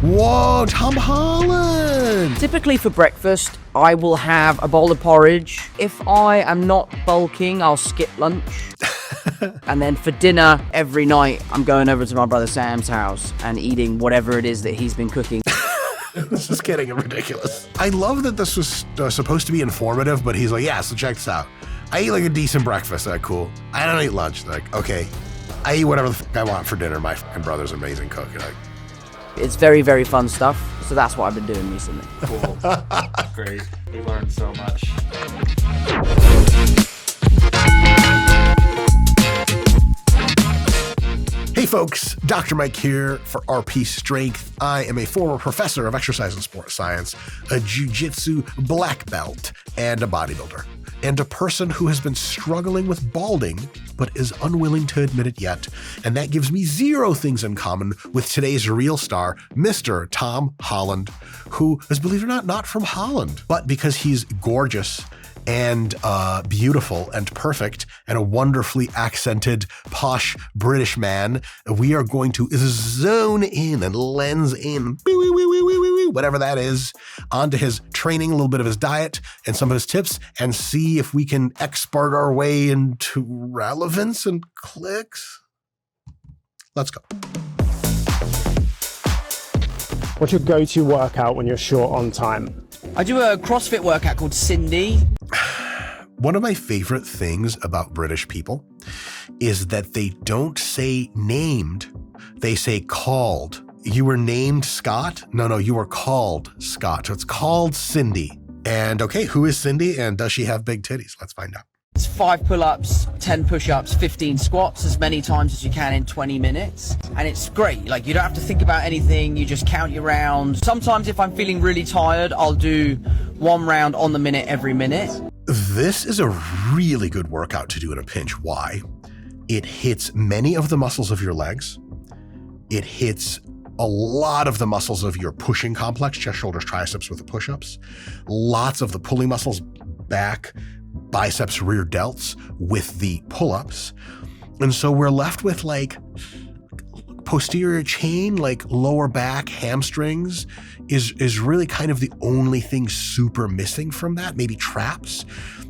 Whoa, Tom Holland! Typically for breakfast, I will have a bowl of porridge. If I am not bulking, I'll skip lunch. And then for dinner, every night, I'm going over to my brother Sam's house and eating whatever it is that he's been cooking. This is getting ridiculous. I love that this was supposed to be informative, but he's like, yeah, so check this out. I eat like a decent breakfast. They're like, cool. I don't eat lunch. They're like, okay. I eat whatever the fuck I want for dinner. My fucking brother's an amazing cook. You're like, It's very, very fun stuff. So that's what I've been doing recently. Cool. Great. We learned so much. hey folks, Dr. Mike here for RP Strength. I am a former professor of exercise and sports science, a jiu-jitsu black belt, and a bodybuilder, and a person who has been struggling with balding, but is unwilling to admit it yet. And that gives me zero things in common with today's real star, Mr. Tom Holland, who is, believe it or not from Holland, but because he's gorgeous and beautiful and perfect and a wonderfully accented, posh British man, we are going to zone in and lens in, whatever that is, onto his training, a little bit of his diet, and some of his tips, and see if we can export our way into relevance and clicks. Let's go. What's your go-to workout when you're short on time? I do a CrossFit workout called Cindy. One of my favorite things about British people is that they don't say named, they say called. You were named Scott? No, you were called Scott. So it's called Cindy. And okay, who is Cindy and does she have big titties? Let's find out. It's 5 pull-ups, 10 push-ups, 15 squats, as many times as you can in 20 minutes. And it's great. Like, you don't have to think about anything. You just count your rounds. Sometimes if I'm feeling really tired, I'll do 1 round on the minute every minute. This is a really good workout to do in a pinch. Why? It hits many of the muscles of your legs. It hits a lot of the muscles of your pushing complex, chest, shoulders, triceps with the push-ups. Lots of the pulling muscles, back, biceps, rear delts with the pull-ups. And so we're left with like posterior chain, like lower back, hamstrings is really kind of the only thing super missing from that, maybe traps.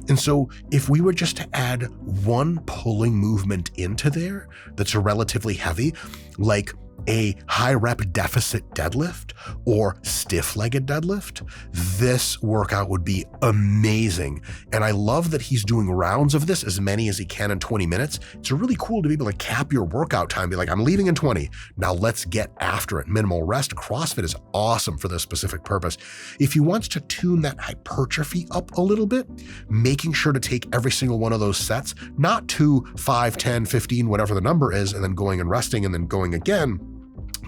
And so if we were just to add one pulling movement into there that's relatively heavy, like a high rep deficit deadlift or stiff-legged deadlift, this workout would be amazing. And I love that he's doing rounds of this, as many as he can in 20 minutes. It's really cool to be able to cap your workout time, be like, I'm leaving in 20. Now let's get after it. Minimal rest. CrossFit is awesome for this specific purpose. If he wants to tune that hypertrophy up a little bit, making sure to take every single one of those sets, not to 5, 10, 15, whatever the number is, and then going and resting and then going again,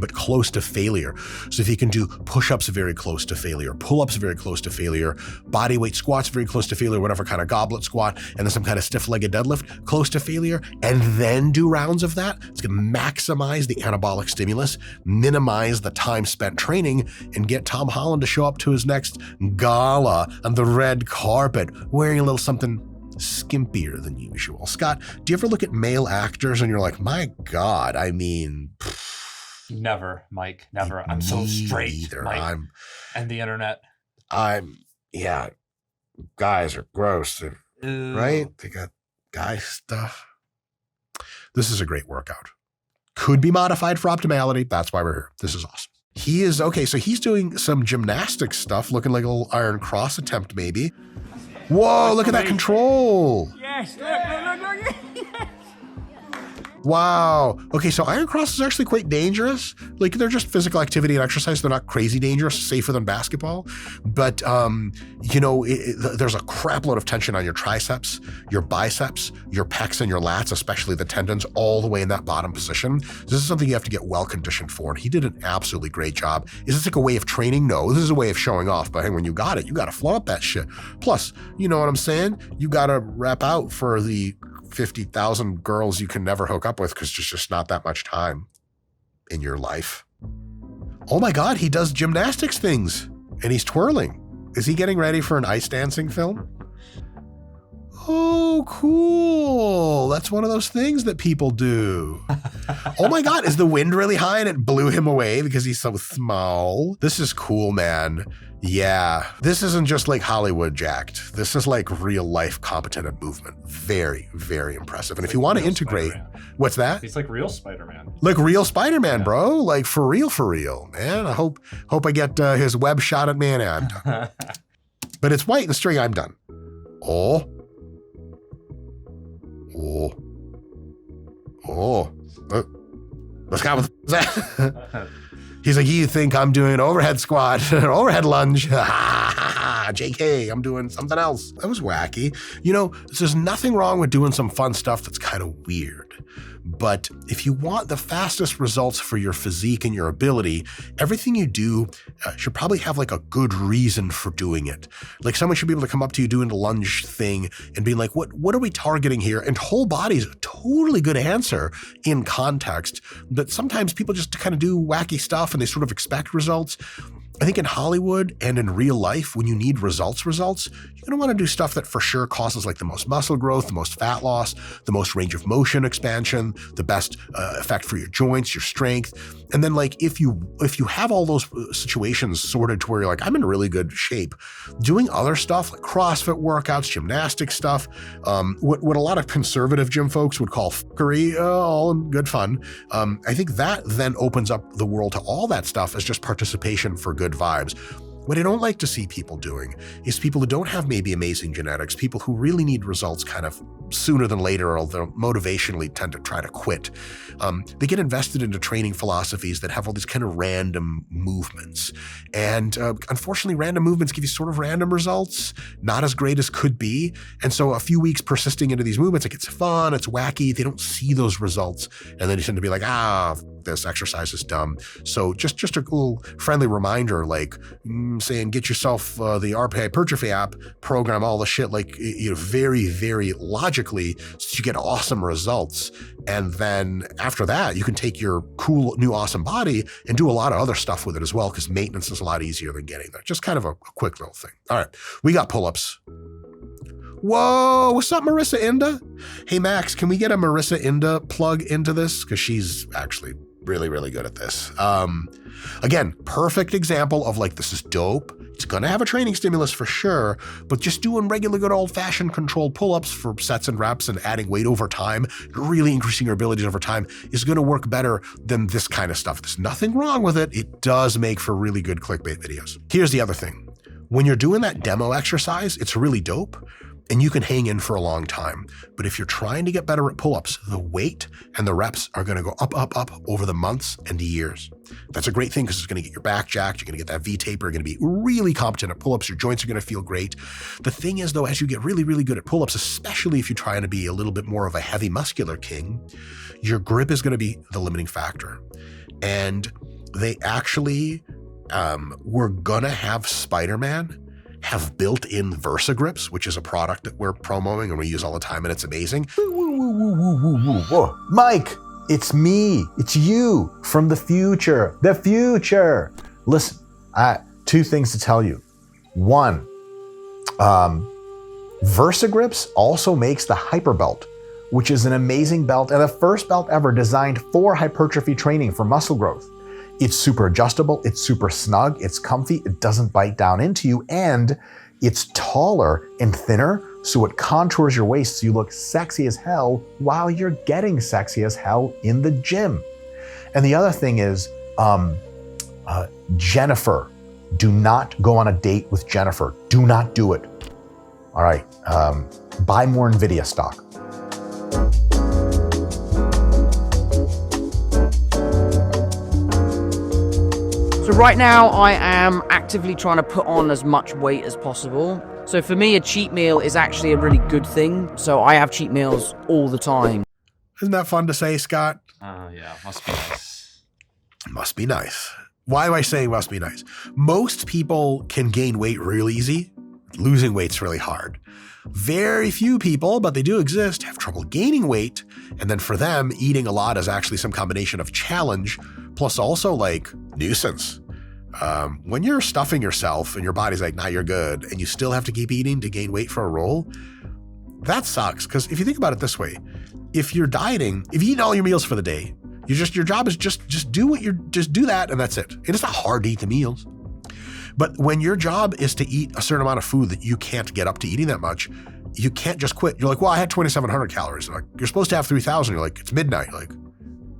but close to failure. So if you can do push-ups very close to failure, pull-ups very close to failure, body weight squats very close to failure, whatever kind of goblet squat, and then some kind of stiff-legged deadlift close to failure, and then do rounds of that, it's going to maximize the anabolic stimulus, minimize the time spent training, and get Tom Holland to show up to his next gala on the red carpet wearing a little something skimpier than usual. Scott, do you ever look at male actors and you're like, my God, I mean... Never, Mike. Never. I'm so straight, either. Mike. And the internet. Yeah. Guys are gross, Ew. right? They got guy stuff. This is a great workout. Could be modified for optimality. That's why we're here. This is awesome. He is, okay, so he's doing some gymnastics stuff, looking like a little iron cross attempt, maybe. Whoa, look at that control. Yes, look. Wow. Okay, so iron cross is actually quite dangerous. Like, they're just physical activity and exercise. They're not crazy dangerous, safer than basketball. But, there's a crap load of tension on your triceps, your biceps, your pecs, and your lats, especially the tendons, all the way in that bottom position. This is something you have to get well conditioned for. And he did an absolutely great job. Is this like a way of training? No, this is a way of showing off. But hey, when you got it, you got to flaunt that shit. Plus, you know what I'm saying? You got to rep out for the 50,000 girls you can never hook up with because there's just not that much time in your life. Oh my God, he does gymnastics things and he's twirling. Is he getting ready for an ice dancing film? Oh, cool. That's one of those things that people do. Oh my God, is the wind really high and it blew him away because he's so small? This is cool, man. Yeah, this isn't just like Hollywood jacked. This is like real life competent at movement. Very, very impressive. And if you want to integrate, Spider-Man. What's that? He's like real Spider-Man. Like real Spider-Man, bro. Like for real, man. I hope I get his web shot at me and I'm done. But it's white and string, I'm done. Oh. Let's go with that. He's like, you think I'm doing overhead squat, overhead lunge. JK, I'm doing something else. That was wacky. You know, there's nothing wrong with doing some fun stuff that's kind of weird. But if you want the fastest results for your physique and your ability, everything you do should probably have like a good reason for doing it. Like someone should be able to come up to you doing the lunge thing and be like, what are we targeting here? And whole body is a totally good answer in context. But sometimes people just kind of do wacky stuff and they sort of expect results. I think in Hollywood and in real life, when you need results, you're going to want to do stuff that for sure causes like the most muscle growth, the most fat loss, the most range of motion expansion, the best effect for your joints, your strength. And then like if you have all those situations sorted to where you're like, I'm in really good shape, doing other stuff like CrossFit workouts, gymnastics stuff, what a lot of conservative gym folks would call fuckery, all in good fun. I think that then opens up the world to all that stuff as just participation for good vibes. What I don't like to see people doing is people who don't have maybe amazing genetics, people who really need results kind of sooner than later, although motivationally tend to try to quit. They get invested into training philosophies that have all these kind of random movements. And unfortunately, random movements give you sort of random results, not as great as could be. And so a few weeks persisting into these movements, it gets fun, it's wacky, they don't see those results. And then you tend to be like, this exercise is dumb. So just a little friendly reminder, like saying, get yourself the RP Hypertrophy app, program all the shit like very, very logically so that you get awesome results. And then after that, you can take your cool, new, awesome body and do a lot of other stuff with it as well, because maintenance is a lot easier than getting there. Just kind of a quick little thing. All right, we got pull-ups. Whoa, what's up, Marissa Inda? Hey, Max, can we get a Marissa Inda plug into this? Because she's actually really, really good at this. Again, perfect example of like, this is dope. It's going to have a training stimulus for sure, but just doing regular good old-fashioned controlled pull-ups for sets and reps and adding weight over time, really increasing your abilities over time is going to work better than this kind of stuff. There's nothing wrong with it. It does make for really good clickbait videos. Here's the other thing. When you're doing that demo exercise, it's really dope. And you can hang in for a long time. But if you're trying to get better at pull-ups, the weight and the reps are going to go up, up, up over the months and years. That's a great thing because it's going to get your back jacked. You're going to get that V-taper. You're going to be really competent at pull-ups. Your joints are going to feel great. The thing is, though, as you get really, really good at pull-ups, especially if you're trying to be a little bit more of a heavy muscular king, your grip is going to be the limiting factor. And they actually were going to have Spider-Man have built-in Versa grips, which is a product that we're promoting and we use all the time, and it's amazing. Whoa. Mike, it's me. It's you from the future. The future. Listen, two things to tell you. One, Versa grips also makes the Hyper Belt, which is an amazing belt and the first belt ever designed for hypertrophy training for muscle growth. It's super adjustable, it's super snug, it's comfy, it doesn't bite down into you, and it's taller and thinner, so it contours your waist so you look sexy as hell while you're getting sexy as hell in the gym. And the other thing is, Jennifer, do not go on a date with Jennifer. Do not do it. All right, buy more NVIDIA stock. So right now I am actively trying to put on as much weight as possible. So for me, a cheat meal is actually a really good thing. So I have cheat meals all the time. Isn't that fun to say, Scott? Yeah, must be nice. Must be nice. Why am I saying must be nice? Most people can gain weight real easy. Losing weight's really hard. Very few people, but they do exist, have trouble gaining weight. And then for them, eating a lot is actually some combination of challenge plus also like nuisance. When you're stuffing yourself and your body's like, nah, you're good, and you still have to keep eating to gain weight for a role, That sucks, because if you think about it this way, if you're dieting, if you eat all your meals for the day, your job is just do that and that's it. And it's not hard to eat the meals. But when your job is to eat a certain amount of food that you can't get up to eating that much, you can't just quit. You're like, well, I had 2,700 calories. Like, you're supposed to have 3,000. You're like, it's midnight. You're like,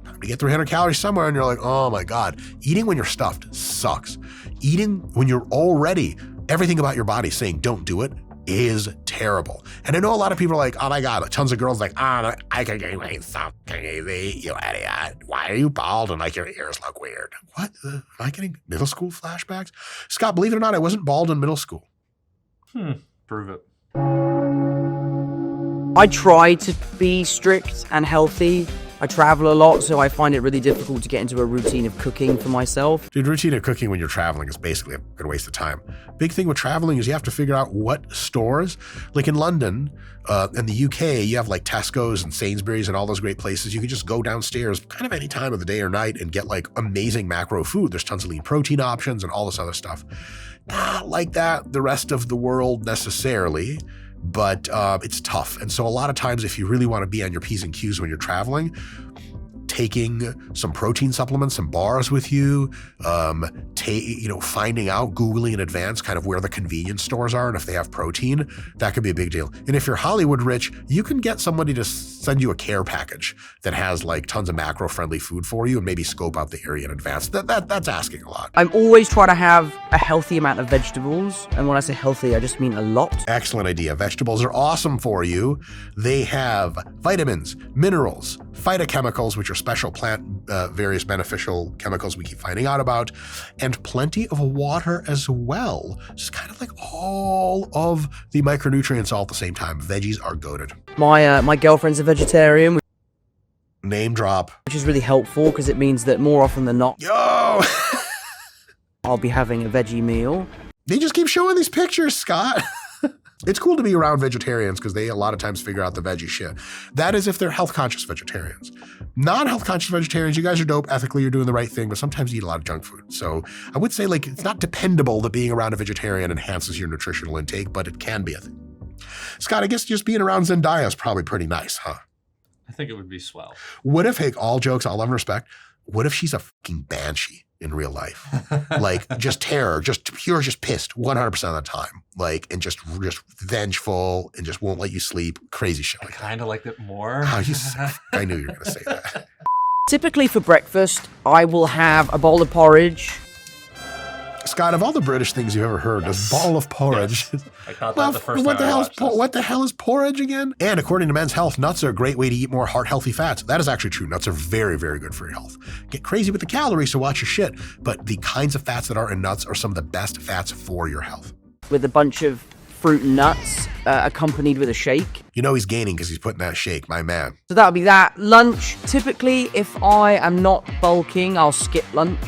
time to get 300 calories somewhere. And you're like, oh my God. Eating when you're stuffed sucks. Eating when you're already, everything about your body saying don't do it is terrible. And I know a lot of people are like, oh my God, tons of girls like, oh, I can gain weight, something easy, you idiot. Why are you bald and like your ears look weird? What? Am I getting middle school flashbacks? Scott, believe it or not, I wasn't bald in middle school. Prove it. I try to be strict and healthy. I travel a lot, so I find it really difficult to get into a routine of cooking for myself. Dude, routine of cooking when you're traveling is basically a good waste of time. Big thing with traveling is you have to figure out what stores, like in London and the UK, you have like Tesco's and Sainsbury's and all those great places. You can just go downstairs kind of any time of the day or night and get like amazing macro food. There's tons of lean protein options and all this other stuff. Not like that the rest of the world necessarily, but it's tough. And so a lot of times if you really want to be on your P's and Q's when you're traveling, taking some protein supplements, some bars with you, finding out, Googling in advance kind of where the convenience stores are and if they have protein, that could be a big deal. And if you're Hollywood rich, you can get somebody to send you a care package that has like tons of macro-friendly food for you and maybe scope out the area in advance. That's asking a lot. I'm always trying to have a healthy amount of vegetables. And when I say healthy, I just mean a lot. Excellent idea. Vegetables are awesome for you. They have vitamins, minerals, phytochemicals, which are special plant, various beneficial chemicals we keep finding out about, and plenty of water as well. Just kind of like all of the micronutrients all at the same time. Veggies are goated. My girlfriend's a vegetarian, Name drop. which is really helpful because it means that more often than not, Yo! I'll be having a veggie meal. They just keep showing these pictures, Scott. It's cool to be around vegetarians because they a lot of times figure out the veggie shit. That is if they're health conscious vegetarians. Non-health conscious vegetarians, you guys are dope. Ethically, you're doing the right thing, but sometimes you eat a lot of junk food. So I would say like it's not dependable that being around a vegetarian enhances your nutritional intake, but it can be a thing. Scott, I guess just being around Zendaya is probably pretty nice, huh? I think it would be swell. What if, hey, all jokes, all love and respect, what if she's a fucking banshee in real life? Like just terror, just pure, just pissed 100% of the time. Like, and just vengeful and just won't let you sleep. Crazy shit I like that. kind of liked it more. Oh, I knew you were going to say that. Typically for breakfast, I will have a bowl of porridge. Scott, of all the British things you've ever heard, a bowl of porridge. Yes. I thought that the first what time I watched this. What the hell is porridge again? And according to Men's Health, nuts are a great way to eat more heart-healthy fats. That is actually true. Nuts are very, very good for your health. Get crazy with the calories, so watch your shit. But the kinds of fats that are in nuts are some of the best fats for your health. With a bunch of fruit and nuts, accompanied with a shake. You know he's gaining because he's putting that shake, my man. So that'll be that. Lunch, typically, if I am not bulking, I'll skip lunch.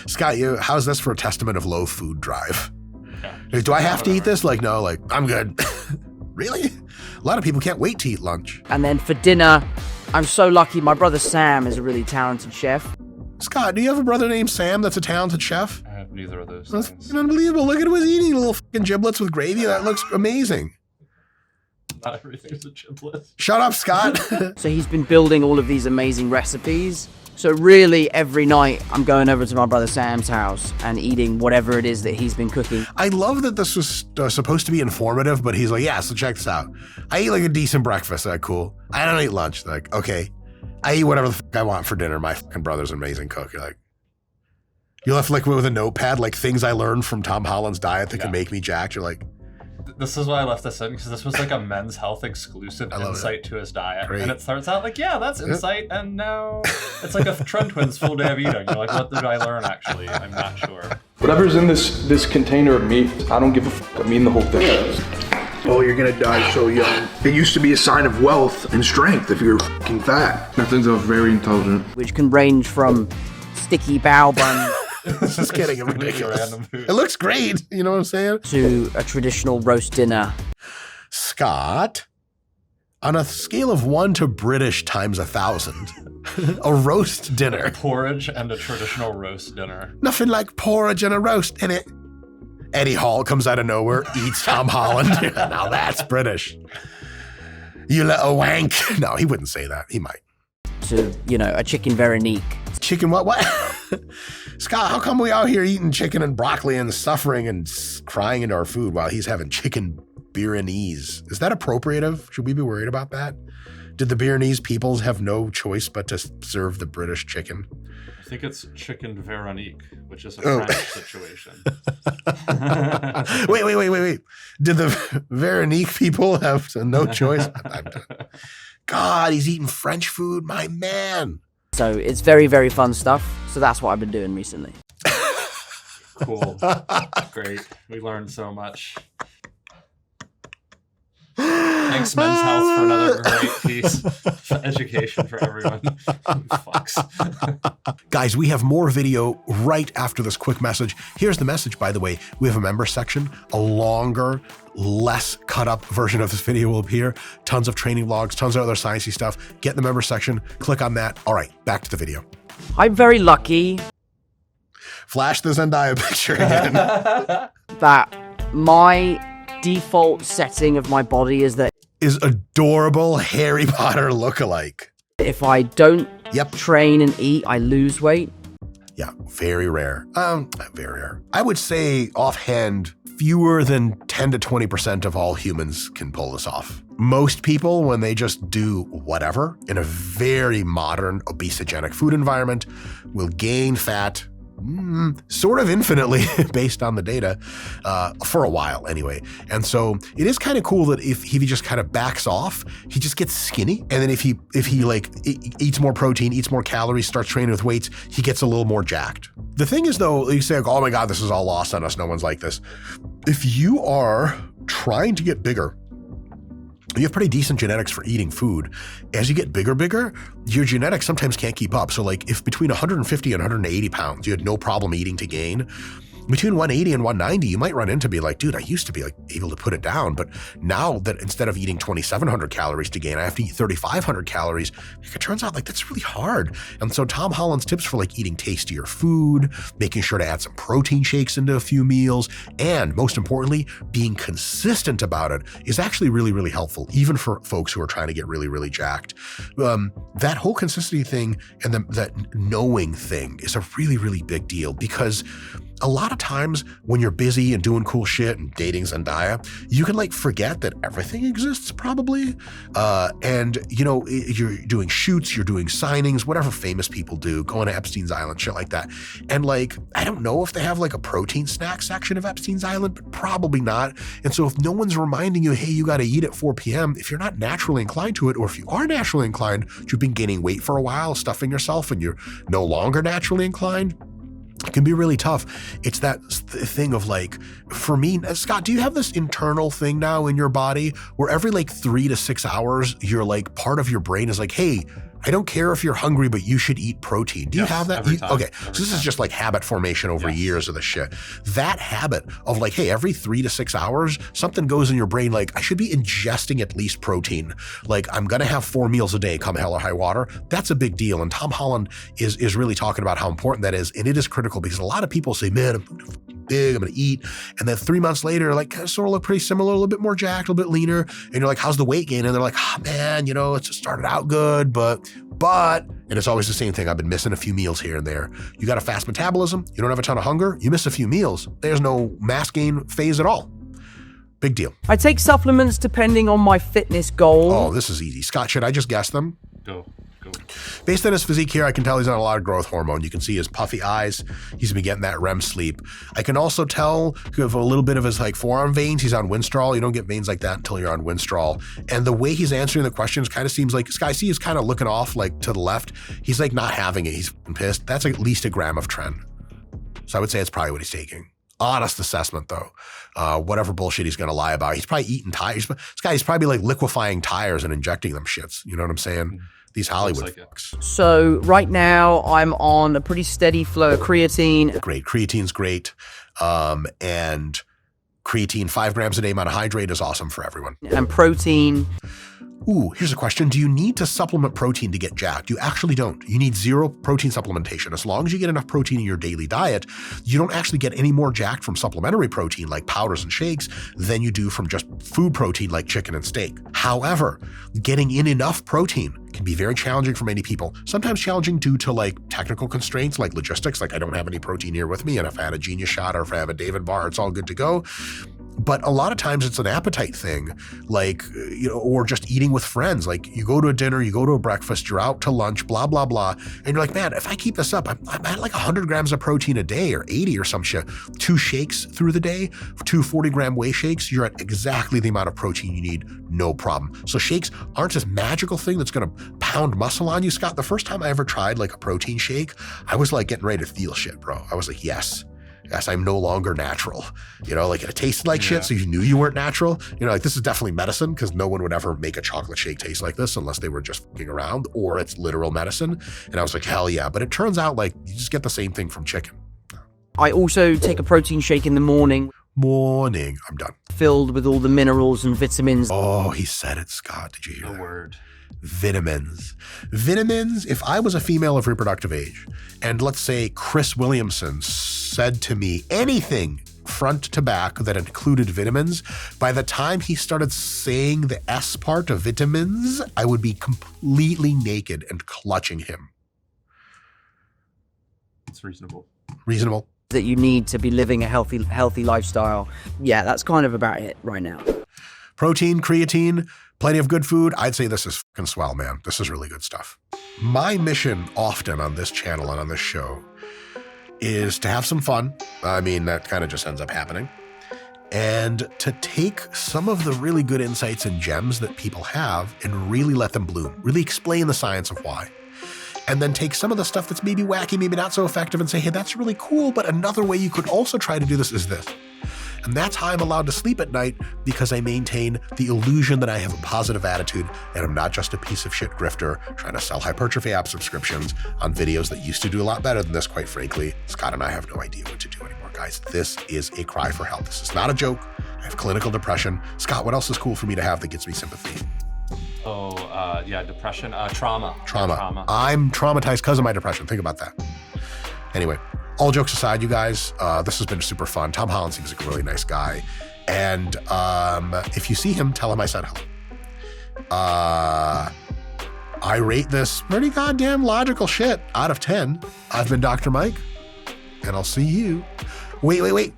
Scott, how's this for a testament of low food drive? Yeah. Like, do I have to eat this? Like, no, like, I'm good. Really? A lot of people can't wait to eat lunch. And then for dinner, I'm so lucky. My brother Sam is a really talented chef. Scott, do you have a brother named Sam that's a talented chef? I have neither of those That's things. unbelievable. Look at him eating little fucking giblets with gravy. That looks amazing. Not everything's a giblet. Shut up, Scott. So he's been building all of these amazing recipes. So really, every night, I'm going over to my brother Sam's house and eating whatever it is that he's been cooking. I love that this was supposed to be informative, but he's like, yeah, so check this out. I eat like a decent breakfast. Like, cool. I don't eat lunch. Like, okay. I eat whatever the fuck I want for dinner. My fucking brother's an amazing cook. You're like, you left like with a notepad, like things I learned from Tom Holland's diet that can make me jacked. You're like, This is why I left this in, because this was like a Men's Health exclusive insight to his diet. Great. And it starts out like, yeah, that's insight, and now it's like a Trend Twins full day of eating. You're like, what did I learn, actually? I'm not sure. Whatever's in this container of meat, I don't give a fuck. I'm eating the whole thing. Oh, you're gonna die so young. It used to be a sign of wealth and strength if you're fucking fat. That things are very intelligent. Which can range from sticky bao bun just kidding. I'm ridiculous. Random food. It looks great. You know what I'm saying? to a traditional roast dinner. Scott, on a scale of 1 to British times 1,000, a roast dinner. Porridge and a traditional roast dinner. Nothing like porridge and a roast in it. Eddie Hall comes out of nowhere, eats Tom Holland. Now that's British. You little wank. No, he wouldn't say that. He might. To, you know, a chicken Veronique. Chicken what? Scott, how come we out here eating chicken and broccoli and suffering and crying into our food while he's having chicken Bearnese? Is that appropriative? Should we be worried about that? Did the Bearnese peoples have no choice but to serve the British chicken? I think it's chicken Veronique, which is a French situation. Wait. Did the Veronique people have no choice? God, he's eating French food, my man. So it's very, very fun stuff. So that's what I've been doing recently. Cool. Great. We learned so much. Thanks, Men's Health, for another great piece of education for everyone. Fucks. Guys, we have more video right after this quick message. Here's the message, by the way. We have a member section, a longer, less cut up version of this video will appear. Tons of training vlogs, tons of other sciencey stuff. Get in the member section, click on that. All right, back to the video. I'm very lucky Flash the Zendaya picture again. that my default setting of my body is that Is adorable Harry Potter lookalike. if I don't Yep. train and eat, I lose weight. Yeah, very rare. Very rare. I would say offhand, fewer than 10 to 20% of all humans can pull this off. Most people, when they just do whatever in a very modern obesogenic food environment, will gain fat sort of infinitely based on the data for a while anyway. And so it is kind of cool that if he just kind of backs off, he just gets skinny. And then if he like eats more protein, eats more calories, starts training with weights, he gets a little more jacked. The thing is though, you say, like, oh my God, this is all lost on us. No one's like this. If you are trying to get bigger, you have pretty decent genetics for eating food. As you get bigger, your genetics sometimes can't keep up. So like if between 150 and 180 pounds, you had no problem eating to gain, between 180 and 190, you might run into be like, dude, I used to be like able to put it down, but now that instead of eating 2,700 calories to gain, I have to eat 3,500 calories. It turns out like that's really hard. And so Tom Holland's tips for like eating tastier food, making sure to add some protein shakes into a few meals, and most importantly, being consistent about it is actually really, really helpful, even for folks who are trying to get really, really jacked. That whole consistency thing and that knowing thing is a really, really big deal, because a lot of times when you're busy and doing cool shit and dating Zendaya, you can like forget that everything exists probably. And you know, you're doing shoots, you're doing signings, whatever famous people do, going to Epstein's Island, shit like that. And like, I don't know if they have like a protein snack section of Epstein's Island, but probably not. And so if no one's reminding you, hey, you got to eat at 4 p.m., if you're not naturally inclined to it, or if you are naturally inclined, you've been gaining weight for a while, stuffing yourself, and you're no longer naturally inclined, it can be really tough. It's that thing of like, for me, Scott, do you have this internal thing now in your body where every like 3 to 6 hours, you're like, part of your brain is like, hey, I don't care if you're hungry, but you should eat protein. Do you have that? Okay. So this is just like habit formation over years of the shit. That habit of like, hey, every 3 to 6 hours, something goes in your brain like, I should be ingesting at least protein. Like I'm going to have 4 meals a day come hell or high water. That's a big deal. And Tom Holland is really talking about how important that is. And it is critical because a lot of people say, man, I'm big, I'm going to eat. And then 3 months later, like sort of look pretty similar, a little bit more jacked, a little bit leaner. And you're like, how's the weight gain? And they're like, oh man, you know, it just started out good, but, and it's always the same thing. I've been missing a few meals here and there. You got a fast metabolism. You don't have a ton of hunger. You miss a few meals. There's no mass gain phase at all. Big deal. I take supplements depending on my fitness goal. Oh, this is easy. Scott, should I just guess them? Go. Based on his physique here, I can tell he's on a lot of growth hormone. You can see his puffy eyes. He's been getting that REM sleep. I can also tell a little bit of his like forearm veins. He's on Winstrol. You don't get veins like that until you're on Winstrol. And the way he's answering the questions kind of seems like Sky C is kind of looking off like to the left. He's like not having it. He's pissed. That's at least a gram of tren. So I would say it's probably what he's taking. Honest assessment though. Whatever bullshit he's going to lie about. He's probably eating tires. He's probably like liquefying tires and injecting them shits. You know what I'm saying? These Hollywood fucks. So right now I'm on a pretty steady flow of creatine. Great. Creatine's great. And creatine, 5 grams a day monohydrate is awesome for everyone. And protein. Ooh, here's a question. Do you need to supplement protein to get jacked? You actually don't. You need zero protein supplementation. As long as you get enough protein in your daily diet, you don't actually get any more jacked from supplementary protein like powders and shakes than you do from just food protein like chicken and steak. However, getting in enough protein can be very challenging for many people, sometimes challenging due to like technical constraints like logistics, like I don't have any protein here with me, and if I had a Genius shot or if I have a David bar, it's all good to go. But a lot of times it's an appetite thing, like, or just eating with friends. Like you go to a dinner, you go to a breakfast, you're out to lunch, blah, blah, blah. And you're like, man, if I keep this up, I'm at like 100 grams of protein a day or 80 or some shit. 2 shakes through the day, 2 40-gram whey shakes, you're at exactly the amount of protein you need, no problem. So shakes aren't this magical thing that's going to pound muscle on you, Scott. The first time I ever tried like a protein shake, I was like getting ready to feel shit, bro. I was like, yes, I'm no longer natural. Like it tasted like shit, so you knew you weren't natural. Like this is definitely medicine because no one would ever make a chocolate shake taste like this unless they were just fucking around, or it's literal medicine. And I was like, hell yeah. But it turns out like you just get the same thing from chicken. I also take a protein shake in the morning. I'm done. Filled with all the minerals and vitamins. Oh, he said it, Scott. Did you hear that? The word. Vitamins. If I was a female of reproductive age, and let's say Chris Williamson said to me anything front to back that included vitamins, by the time he started saying the S part of vitamins, I would be completely naked and clutching him. It's reasonable. Reasonable. That you need to be living a healthy lifestyle. Yeah, that's kind of about it right now. Protein, creatine, plenty of good food. I'd say this is fucking swell, man. This is really good stuff. My mission often on this channel and on this show is to have some fun. I mean, that kind of just ends up happening. And to take some of the really good insights and gems that people have and really let them bloom, really explain the science of why. And then take some of the stuff that's maybe wacky, maybe not so effective, and say, hey, that's really cool, but another way you could also try to do this is this. And that's how I'm allowed to sleep at night, because I maintain the illusion that I have a positive attitude and I'm not just a piece of shit grifter trying to sell hypertrophy app subscriptions on videos that used to do a lot better than this, quite frankly. Scott and I have no idea what to do anymore, guys. This is a cry for help. This is not a joke. I have clinical depression. Scott, what else is cool for me to have that gets me sympathy? Depression, trauma. Trauma. I'm traumatized because of my depression. Think about that. Anyway, all jokes aside, you guys, this has been super fun. Tom Holland seems like a really nice guy. And if you see him, tell him I said hello. I rate this pretty goddamn logical shit out of 10. I've been Dr. Mike, and I'll see you. Wait.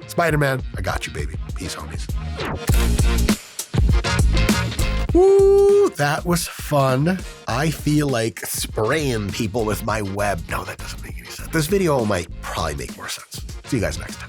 Spider-Man, I got you, baby. Peace, homies. Woo, that was fun. I feel like spraying people with my web. No, that doesn't make any sense. This video might probably make more sense. See you guys next time.